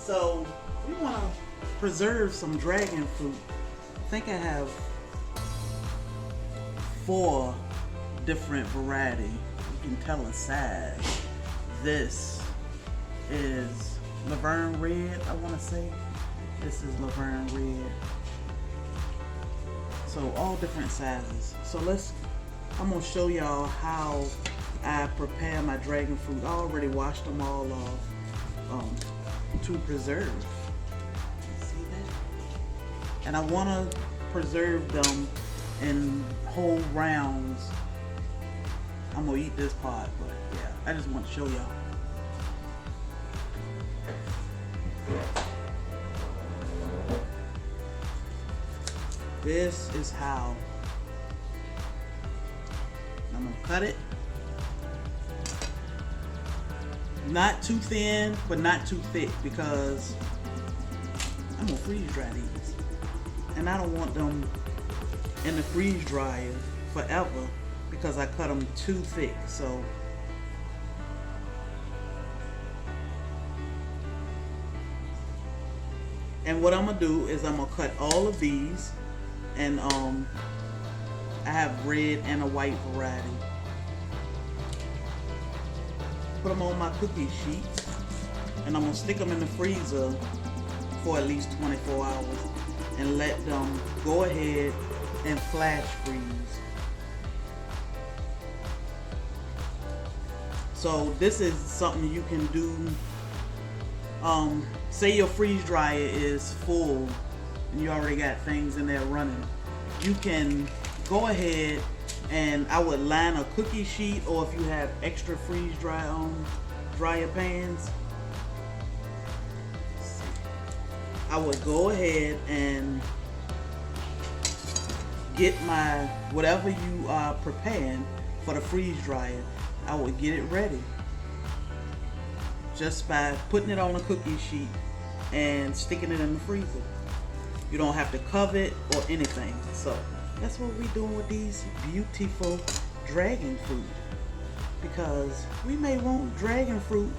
So we want to preserve some dragon fruit. I think I have 4 different varieties. You can tell the size. This is Laverne Red, I want to say. This is Laverne Red. So all different sizes. So I'm going to show y'all how I prepare my dragon fruit. I already washed them all off to preserve. See that? And I want to preserve them in whole rounds. I'm going to eat this part, but yeah, I just want to show y'all. This is how I'm going to cut it. Not too thin, but not too thick, because I'm going to freeze dry these. And I don't want them in the freeze dryer forever because I cut them too thick. So and what I'm going to do is I'm going to cut all of these, and I have red and a white variety. Put them on my cookie sheets, and I'm going to stick them in the freezer for at least 24 hours and let them go ahead and flash freeze. So this is something you can do. Say your freeze dryer is full and you already got things in there running. You can go ahead, and I would line a cookie sheet, or if you have extra freeze dryer pans, I would go ahead and get my whatever you are preparing for the freeze dryer. I would get it ready just by putting it on a cookie sheet and sticking it in the freezer. You don't have to cover it or anything. So that's what we're doing with these beautiful dragon fruit, because we may want dragon fruit,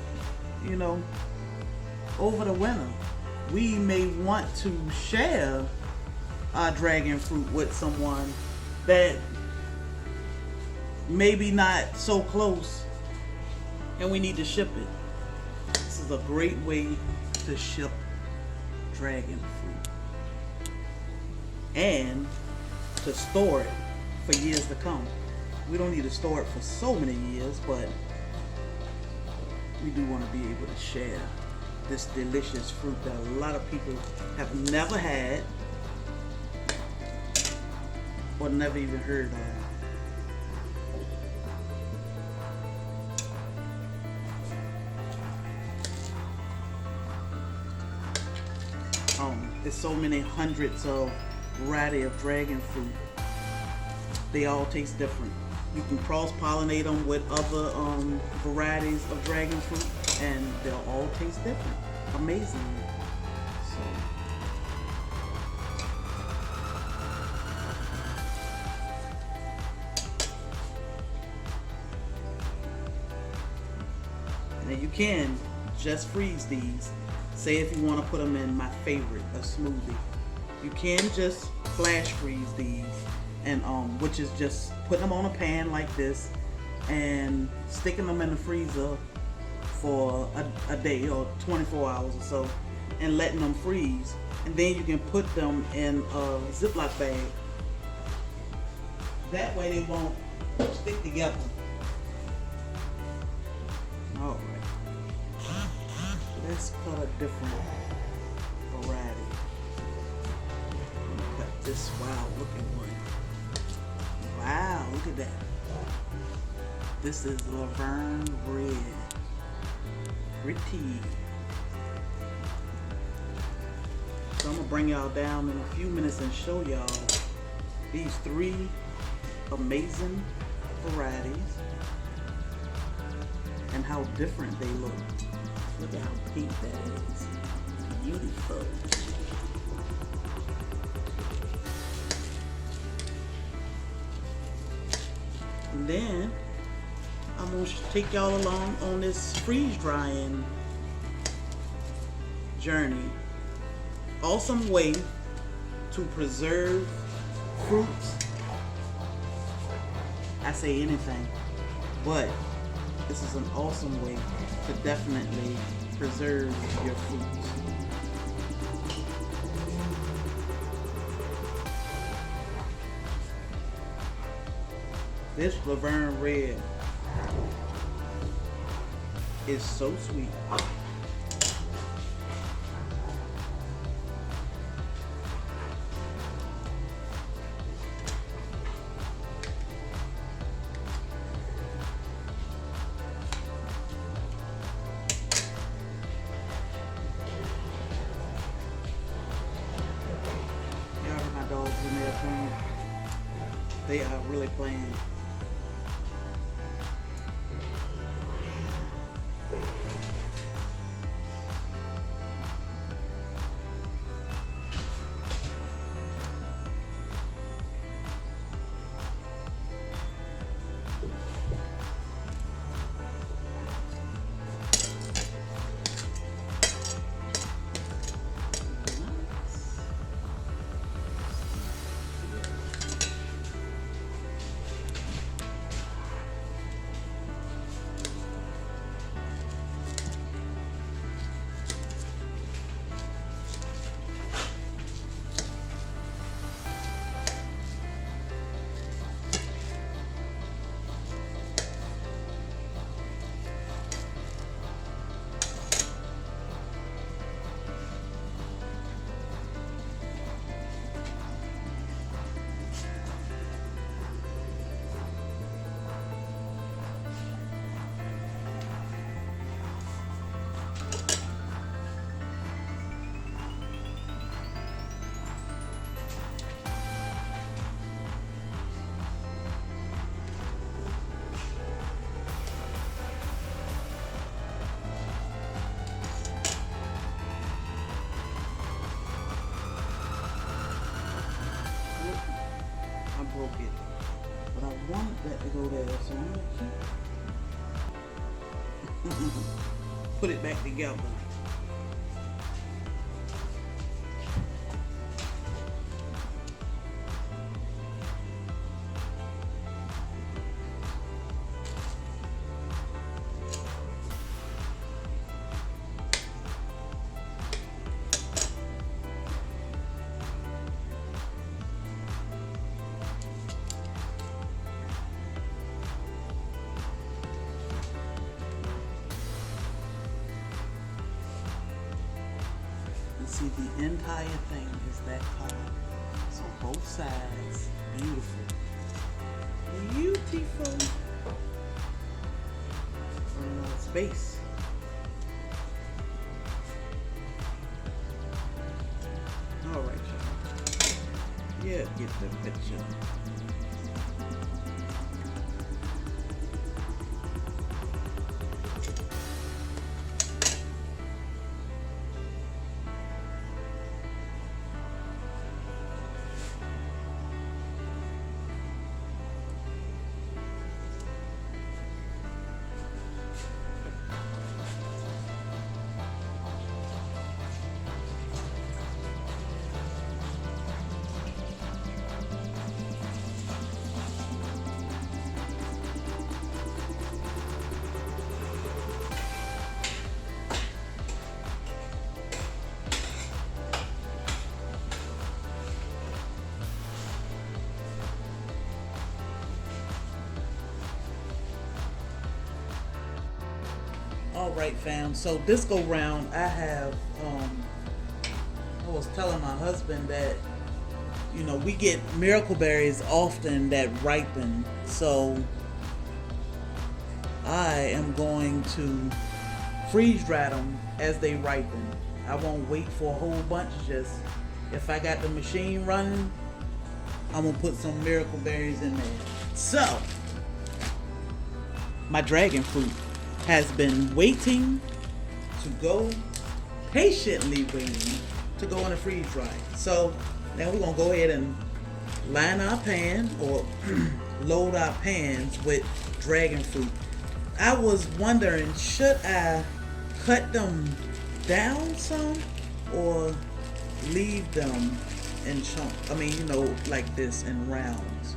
you know, over the winter. We may want to share our dragon fruit with someone that maybe not so close and we need to ship it. This is a great way to ship dragon fruit and to store it for years to come. We don't need to store it for so many years, but we do want to be able to share this delicious fruit that a lot of people have never had or never even heard of. There's so many hundreds of variety of dragon fruit. They all taste different. You can cross-pollinate them with other varieties of dragon fruit, and they'll all taste different. Amazing. Now you can just freeze these. Say if you want to put them in my favorite, a smoothie. You can just flash freeze these, and which is just putting them on a pan like this and sticking them in the freezer for a day or 24 hours or so and letting them freeze. And then you can put them in a Ziploc bag. That way they won't stick together. Alright. Let's cut a different variety. Cut this wild looking one. Wow, look at that. This is Laverne Red. Pretty. So I'm gonna bring y'all down in a few minutes and show y'all these 3 amazing varieties and how different they look. Look at how pink that is. Beautiful. And then I'm going to take y'all along on this freeze drying journey. Awesome way to preserve fruits. I say anything, but this is an awesome way to definitely preserve your fruits. This Laverne Red is so sweet. Y'all heard my dogs in there playing. They are really playing. Broke it, but I wanted that to go there, so I'm gonna keep put it back together. See, the entire thing is that color. So both sides, beautiful. Beautiful. Space. All right, y'all. Yeah, get the picture. All right, fam. So this go round, I have, I was telling my husband that, you know, we get miracle berries often that ripen. So I am going to freeze dry them as they ripen. I won't wait for a whole bunch. Just if I got the machine running, I'm gonna put some miracle berries in there. So my dragon fruit has been waiting to go, patiently waiting to go in the freeze dry. So now we're gonna go ahead and line our pan or load our pans with dragon fruit. I was wondering, should I cut them down some or leave them in chunks. I mean, like this in rounds.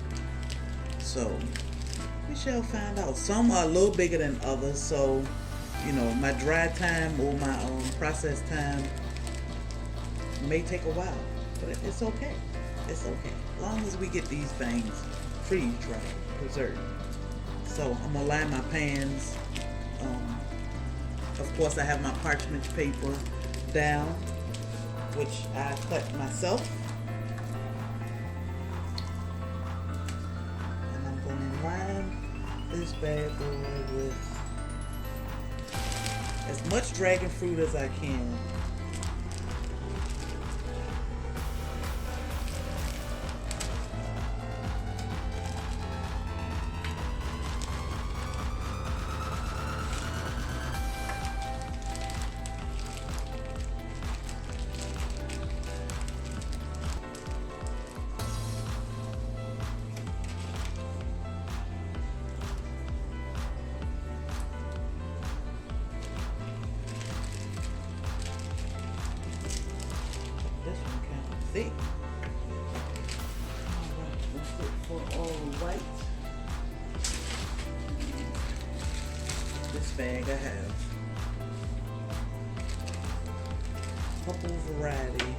So we shall find out. Some are a little bigger than others, so my dry time or my process time may take a while, but it's okay. It's okay. As long as we get these things freeze dried, preserved. So I'm gonna line my pans. Of course, I have my parchment paper down, which I cut myself. And I'm gonna line this bad boy with as much dragon fruit as I can. Thick. Alright, let's look for all the white. This bag I have a couple variety.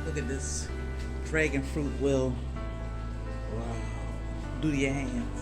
Look at this. Dragon fruit will, wow, do your hands.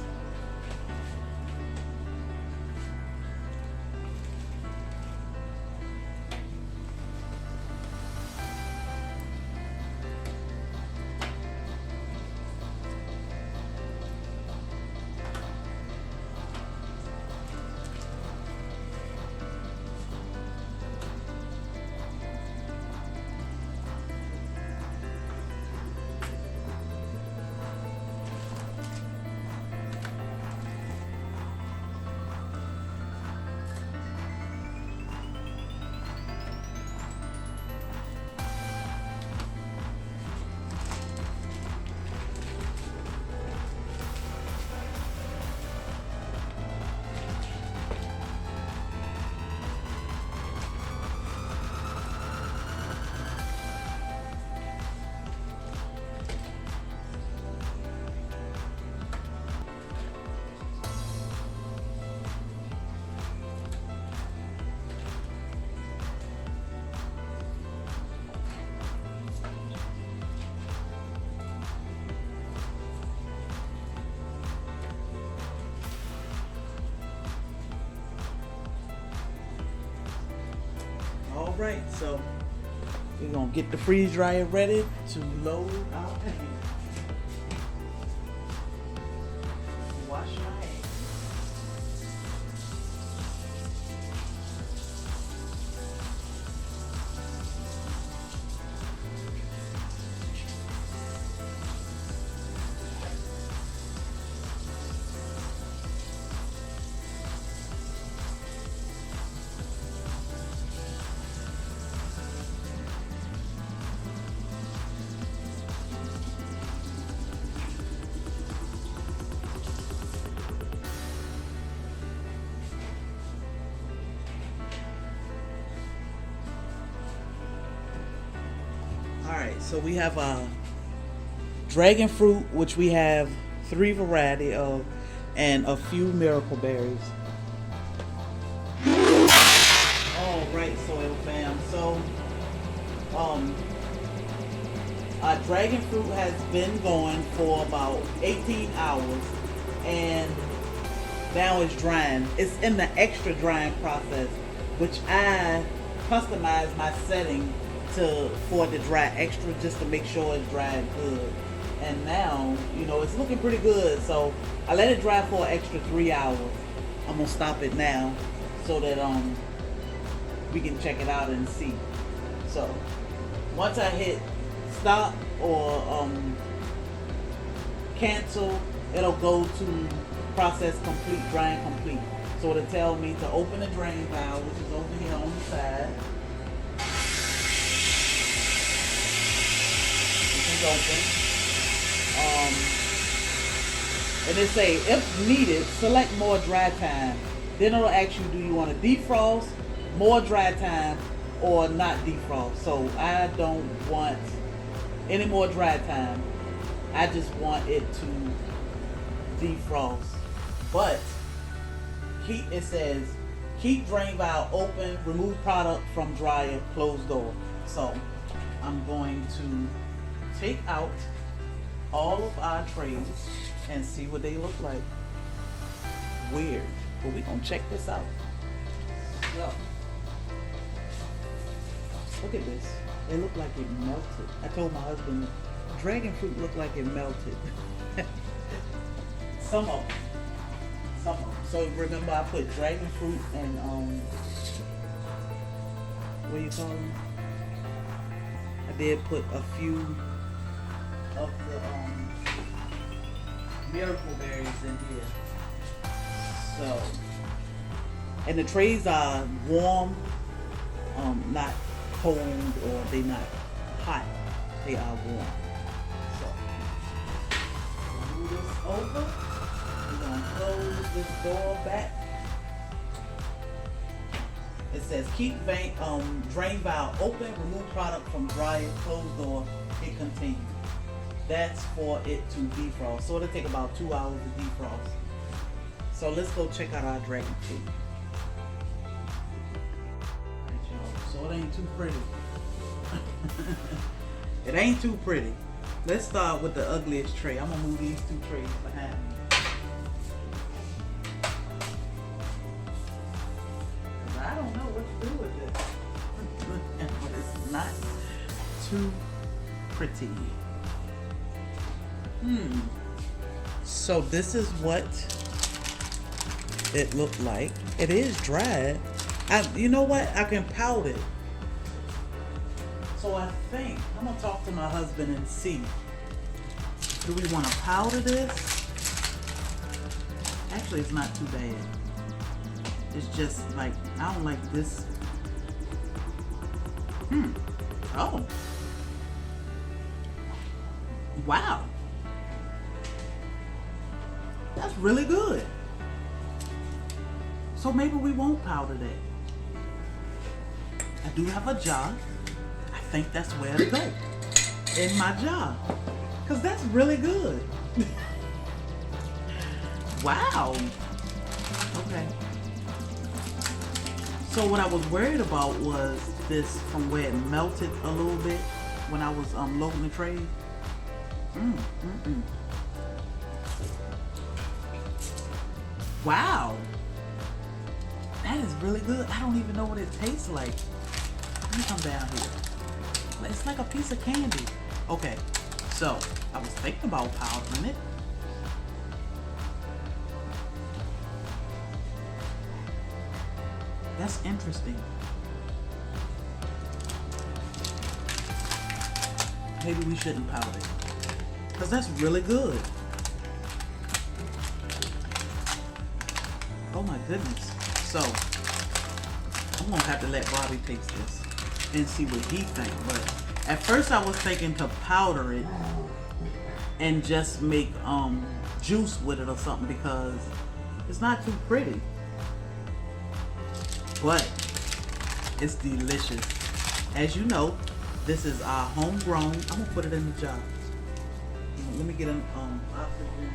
right, so we're gonna get the freeze dryer ready to load our pan. Wash my hands. Alright, so we have dragon fruit, which we have 3 variety of, and a few miracle berries. Alright, Soil Fam. So our dragon fruit has been going for about 18 hours and now it's drying. It's in the extra drying process, which I customize my setting for it to dry extra, just to make sure it's dried good. And now, you know, it's looking pretty good, so I let it dry for an extra 3 hours. I'm gonna stop it now so that we can check it out and see. So once I hit stop or cancel, it'll go to process complete, drying complete. So it'll tell me to open the drain valve, which is over here on the side. Open. And it say, if needed, select more dry time. Then it'll ask you, do you want to defrost, more dry time, or not defrost? So I don't want any more dry time. I just want it to defrost. But it says, keep drain valve open, remove product from dryer, close door. So I'm going to take out all of our trays and see what they look like. Weird, but we're gonna check this out. So, look at this. It looked like it melted. I told my husband, dragon fruit looked like it melted. Some of them. So remember, I put dragon fruit and what do you call them? I did put a few of the miracle berries in here. So, and the trays are warm, not cold, or they not hot. They are warm. So, move this over. We're gonna close this door back. It says keep drain valve open, remove product from dryer, close door. It continues. That's for it to defrost. So it'll take about 2 hours to defrost. So let's go check out our dragon fruit. Alright, y'all. So it ain't too pretty. It ain't too pretty. Let's start with the ugliest tray. I'm gonna move these 2 trays behind me. I don't know what to do with this. But it's not too pretty. So this is what it looked like. It is dried. You know what? I can powder it. So I think I'm gonna talk to my husband and see. Do we want to powder this? Actually, it's not too bad. It's just like, I don't like this. Oh. Wow. That's really good. So maybe we won't powder that. I do have a jar. I think that's where to go. In my jar. Because that's really good. Wow. Okay. So what I was worried about was this, from where it melted a little bit when I was loading the tray. Wow. That is really good. I don't even know what it tastes like. Let me come down here. It's like a piece of candy. Okay, so I was thinking about powdering it. That's interesting. Maybe we shouldn't powder it, because that's really good. Oh my goodness. So I'm gonna have to let Bobby taste this and see what he thinks. But at first I was thinking to powder it and just make juice with it or something, because it's not too pretty. But it's delicious. As you know, this is our homegrown. I'm gonna put it in the jar. Let me get an oxygen.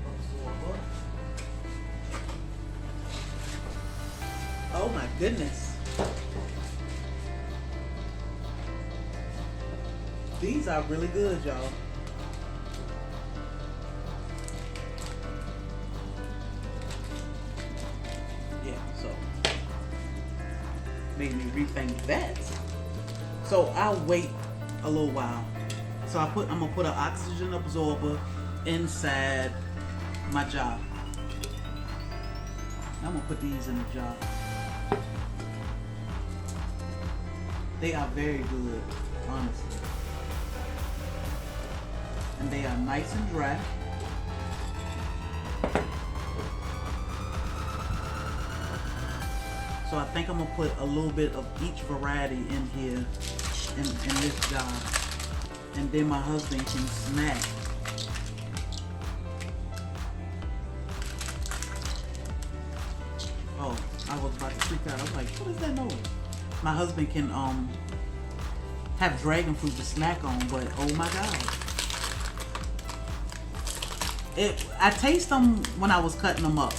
Absorber. Oh my goodness. These are really good, y'all. Made me rethink that. So I'll wait a little while. So I'm gonna put an oxygen absorber inside my jar. I'm gonna put these in the jar. They are very good, honestly. And they are nice and dry. So I think I'm gonna put a little bit of each variety in here, in this jar. And then my husband can snack. Oh, I was about to freak out. I was like, what is that noise? My husband can have dragon fruit to snack on, but oh my God. I taste them when I was cutting them up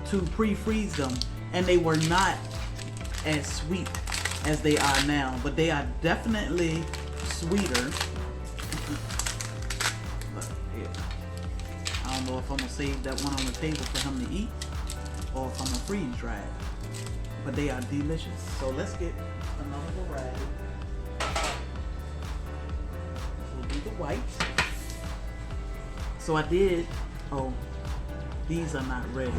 to pre-freeze them. And they were not as sweet as they are now, but they are definitely sweeter. But yeah, I don't know if I'm gonna save that one on the table for him to eat, or if I'm gonna freeze dry it. But they are delicious. So let's get another variety. We'll do the white. So I did. Oh, these are not ready.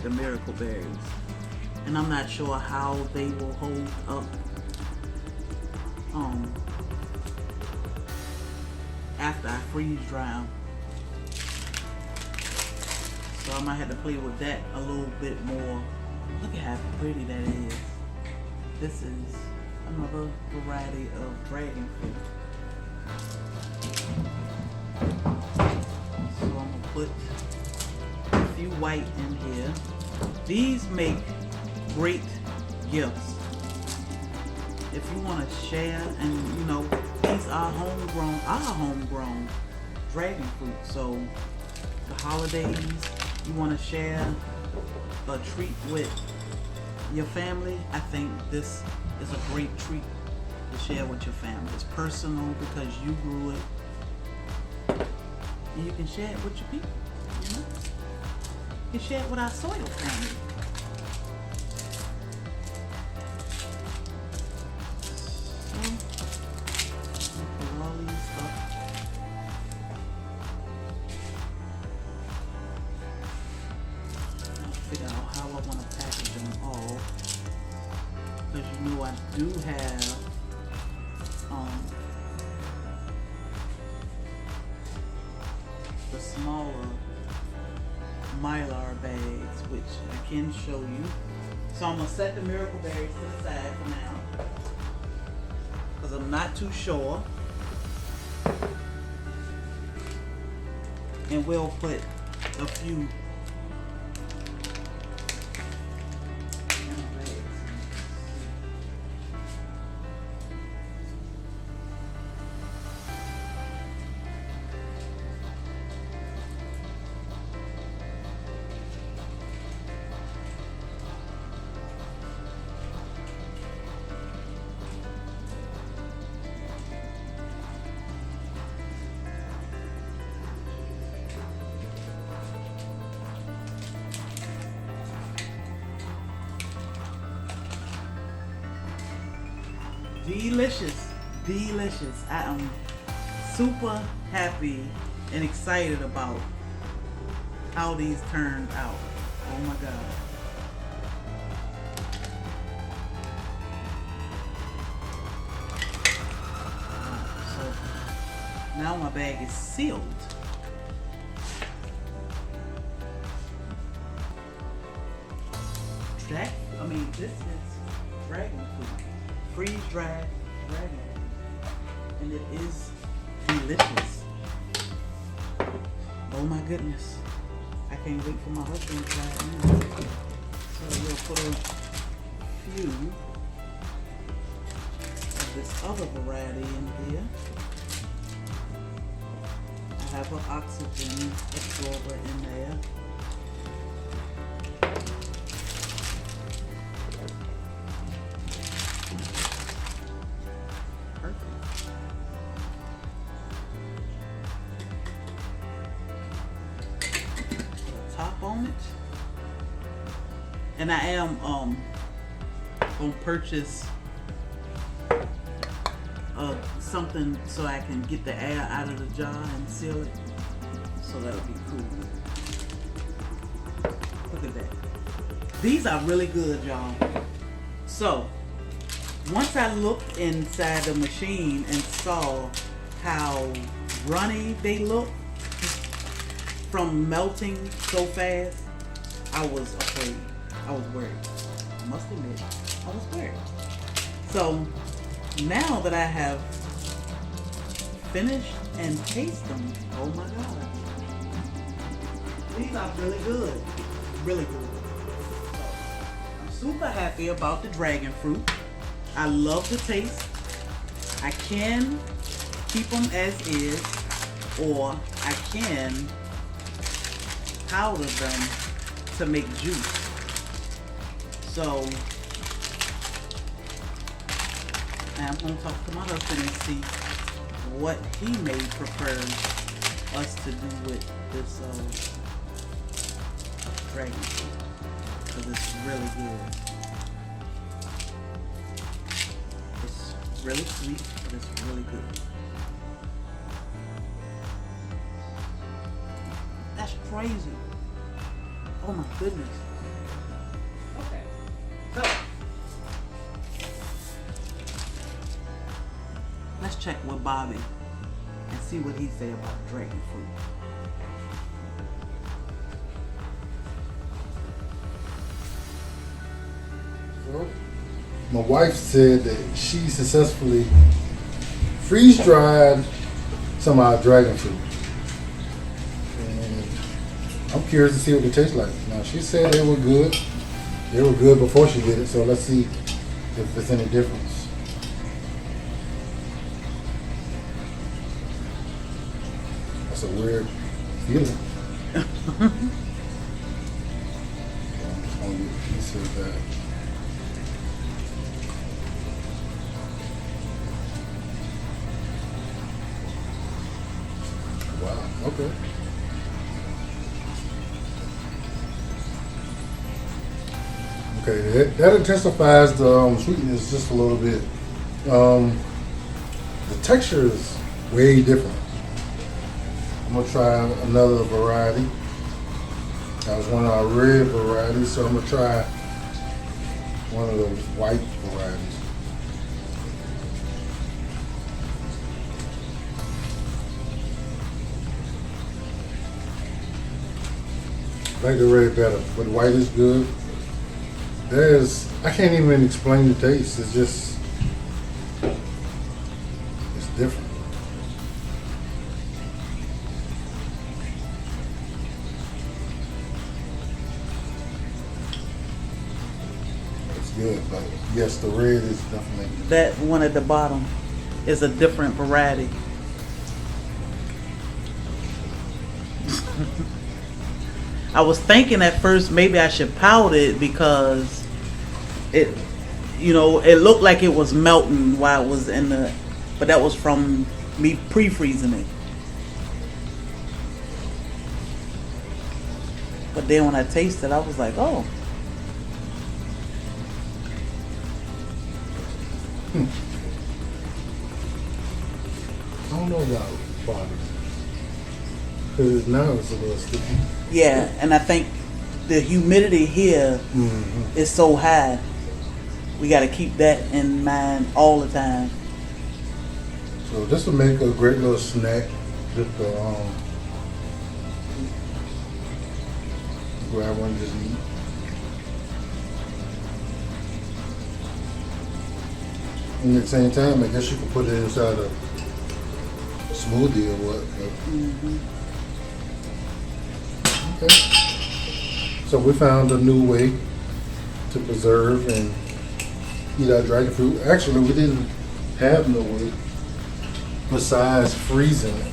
The miracle berries, and I'm not sure how they will hold up after I freeze dry them. So I might have to play with that a little bit more. Look at how pretty that is. This is another variety of dragon fruit. So I'm gonna put white in here. These make great gifts if you want to share, and you know, these are homegrown dragon fruit. So the holidays, you want to share a treat with your family, I think this is a great treat to share with your family. It's personal because you grew it, and you can share it with your people, you know? You can share it with our soil family. So, put all these up. I'll figure out how I want to package them all. Because you know I do have the smaller Mylar bags, which I can show you. So I'm gonna set the miracle berries to the side for now, because I'm not too sure. And we'll put a few delicious, delicious. I am super happy and excited about how these turned out. Oh my God. So now my bag is sealed. This is dragon fruit, freeze-dried dragon fruit, and it is delicious. Oh my goodness, I can't wait for my husband to try it now. So we'll put a few of this other variety in here. I have an oxygen absorber in there. On it, and I am gonna purchase something so I can get the air out of the jar and seal it, so that'll be cool. Look at that. These are really good, y'all. So once I looked inside the machine and saw how runny they look from melting so fast, I was afraid. I was worried. I must admit, I was worried. So now that I have finished and tasted them, oh my God, these are really good. Really good. So I'm super happy about the dragon fruit. I love the taste. I can keep them as is, or I can powder them to make juice. So I'm going to talk to my husband and see what he may prefer us to do with this dragon fruit, because it's really good. It's really sweet, but it's really good. That's crazy. Oh my goodness. Okay. So let's check with Bobby and see what he say about dragon fruit. Well, my wife said that she successfully freeze-dried some of our dragon fruit. I'm curious to see what they taste like. Now, she said they were good. They were good before she did it, so let's see if there's any difference. That's a weird feeling. I'm just going to get a piece of that. Wow, okay. Okay, that intensifies the sweetness just a little bit. The texture is way different. I'm gonna try another variety. That was one of our red varieties, so I'm gonna try one of those white varieties. I like the red better, but the white is good. I can't even explain the taste. It's just, it's different. It's good, but yes, the red is definitely. That one at the bottom is a different variety. I was thinking at first maybe I should powder it because it looked like it was melting while it was in but that was from me pre-freezing it. But then when I tasted, I was like, oh. don't know about body. Because now it's a little sticky. Yeah, and I think the humidity here is so high. We got to keep that in mind all the time. So this will make a great little snack. Just grab one, just eat. And at the same time, I guess you could put it inside a smoothie or what. Okay. So we found a new way to preserve and eat our dragon fruit. Actually, we didn't have no way besides freezing it.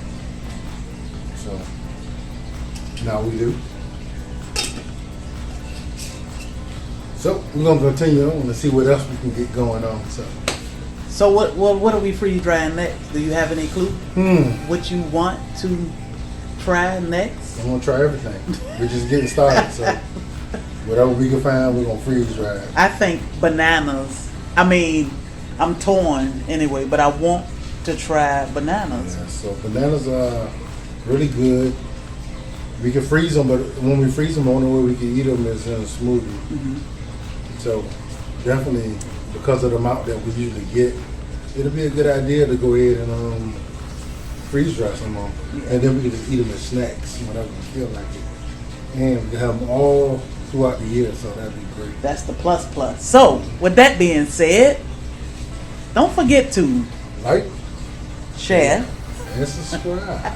So now we do. So we're gonna continue on and see what else we can get going on. So what are we freeze drying next? Do you have any clue? What you want to try next? I'm gonna try everything. We're just getting started, so whatever we can find, we're gonna freeze dry it. I think bananas. I mean, I'm torn anyway, but I want to try bananas. Yeah, so bananas are really good. We can freeze them, but when we freeze them, the only way we can eat them is in a smoothie. So definitely, because of the amount that we usually get, it'll be a good idea to go ahead and freeze dry some of them. Yeah. And then we can just eat them as snacks whenever we feel like it. And we can have them all throughout the year, so that'd be great. That's the plus. So, with that being said, don't forget to Like, share, and subscribe.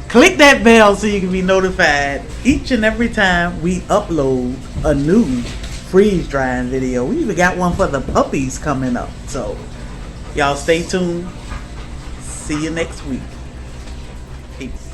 click that bell so you can be notified each and every time we upload a new freeze drying video. We even got one for the puppies coming up. So, y'all stay tuned. See you next week. Peace.